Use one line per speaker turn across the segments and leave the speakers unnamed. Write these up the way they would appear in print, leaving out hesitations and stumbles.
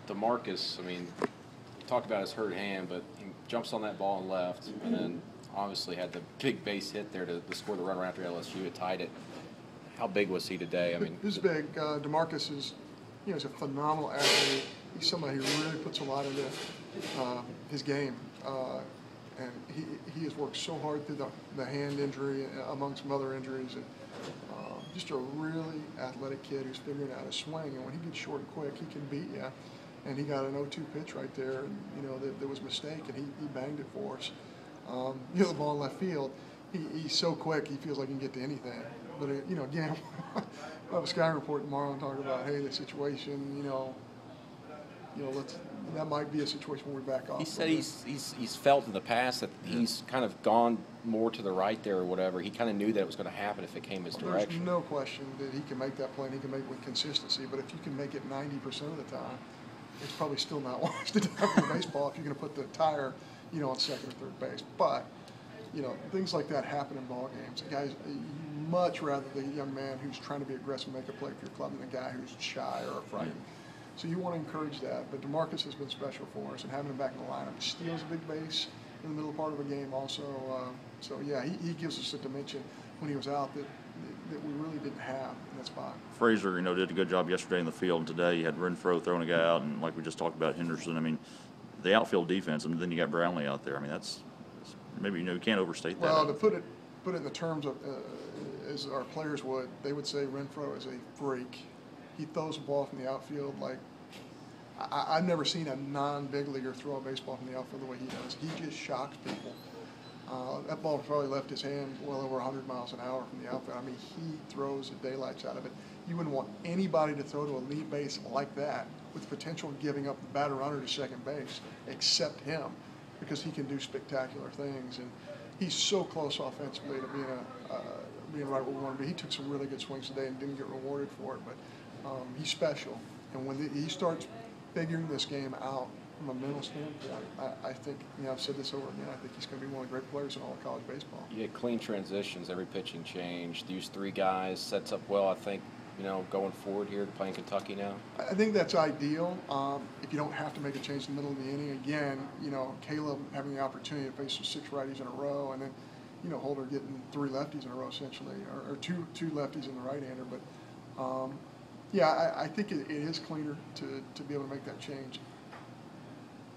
DeMarcus, I mean, talk about his hurt hand, but he jumps on that ball and left, and then obviously had the big base hit there to score the run right after LSU. It tied it. How big was he today? I mean,
he's big. DeMarcus is, he's a phenomenal athlete. He's somebody who really puts a lot into his game, and he has worked so hard through the hand injury, among some other injuries, and just a really athletic kid who's figuring out his swing. And when he gets short and quick, he can beat you. And he got an 0-2 pitch right there, and that was a mistake, and he banged it for us. The ball in left field, he's so quick, he feels like he can get to anything. But again, we'll have a Sky report tomorrow and talk about, hey, the situation, that might be a situation where we back off.
He said he's felt in the past that he's kind of gone more to the right there or whatever. He kind of knew that it was going to happen if it came his direction.
There's no question that he can make that play, and he can make it with consistency. But if you can make it 90% of the time, it's probably still not wise to do in baseball if you're going to put the tire, on second or third base. But, things like that happen in ball games. Guys, you much rather the young man who's trying to be aggressive and make a play for your club than the guy who's shy or frightened. So you want to encourage that. But DeMarcus has been special for us, and having him back in the lineup, steals a big base in the middle part of a game also. So yeah, he gives us a dimension when he was out that we really didn't have in that spot.
Frazier, did a good job yesterday in the field, and today you had Renfroe throwing a guy out, and like we just talked about Henderson. I mean, the outfield defense, and then you got Brownlee out there. I mean, that's maybe you can't overstate that.
Well, to put it in the terms of as our players would, they would say Renfroe is a freak. He throws a ball from the outfield like I've never seen a non-big leaguer throw a baseball from the outfield the way he does. He just shocks people. That ball probably left his hand well over 100 miles an hour from the outfield. I mean, he throws the daylights out of it. You wouldn't want anybody to throw to a lead base like that with potential of giving up the batter runner to second base, except him, because he can do spectacular things. And he's so close offensively to being right where we want to be. He took some really good swings today and didn't get rewarded for it, but he's special. And when he starts figuring this game out from a mental standpoint, I think, I've said this over again, I think he's going to be one of the great players in all of college baseball.
You get clean transitions, every pitching change. These three guys sets up well, I think, going forward here, playing Kentucky now.
I think that's ideal if you don't have to make a change in the middle of the inning. Again, Caleb having the opportunity to face 6 righties in a row, and then, Holder getting 3 lefties in a row essentially, or two lefties in the right-hander. But yeah, I think it is cleaner to be able to make that change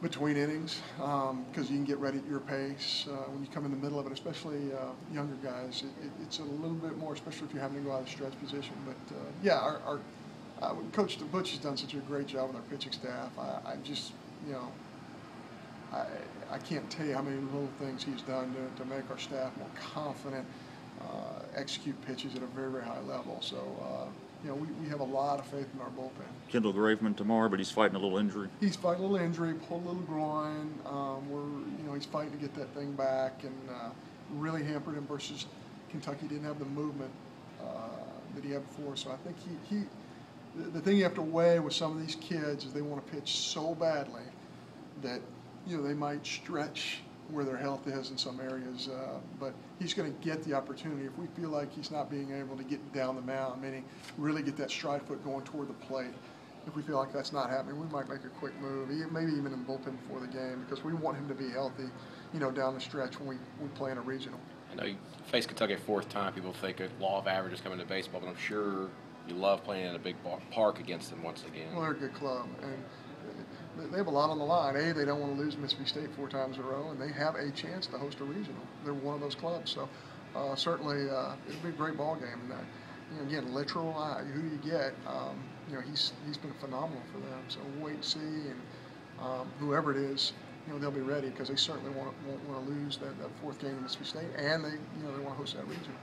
between innings, because you can get ready at your pace when you come in the middle of it, especially younger guys. It's a little bit more, especially if you're having to go out of stretch position. But yeah, our Coach Butch has done such a great job with our pitching staff. I just, I can't tell you how many little things he's done to make our staff more confident, execute pitches at a very, very high level. So, we have a lot of faith in our bullpen.
Kendall Graveman tomorrow, but he's fighting a little injury.
He's fighting a little injury, pulled a little groin. He's fighting to get that thing back, and really hampered him versus Kentucky didn't have the movement that he had before. So I think the thing you have to weigh with some of these kids is they want to pitch so badly that they might stretch where their health is in some areas, but he's going to get the opportunity. If we feel like he's not being able to get down the mound, meaning really get that stride foot going toward the plate, if we feel like that's not happening, we might make a quick move, maybe even in the bullpen before the game, because we want him to be healthy, down the stretch when we play in a regional.
I know you face Kentucky a 4th time. People think a law of averages coming to baseball, but I'm sure you love playing in a big park against them once again.
Well, they're a good club, and they have a lot on the line. They don't want to lose Mississippi State 4 times in a row, and they have a chance to host a regional. They're one of those clubs, so certainly it'll be a great ball game. And again, literal eye, who do you get? He's been phenomenal for them. So we'll wait and see, and whoever it is, they'll be ready, because they certainly won't want to lose that 4th game in Mississippi State, and they want to host that regional.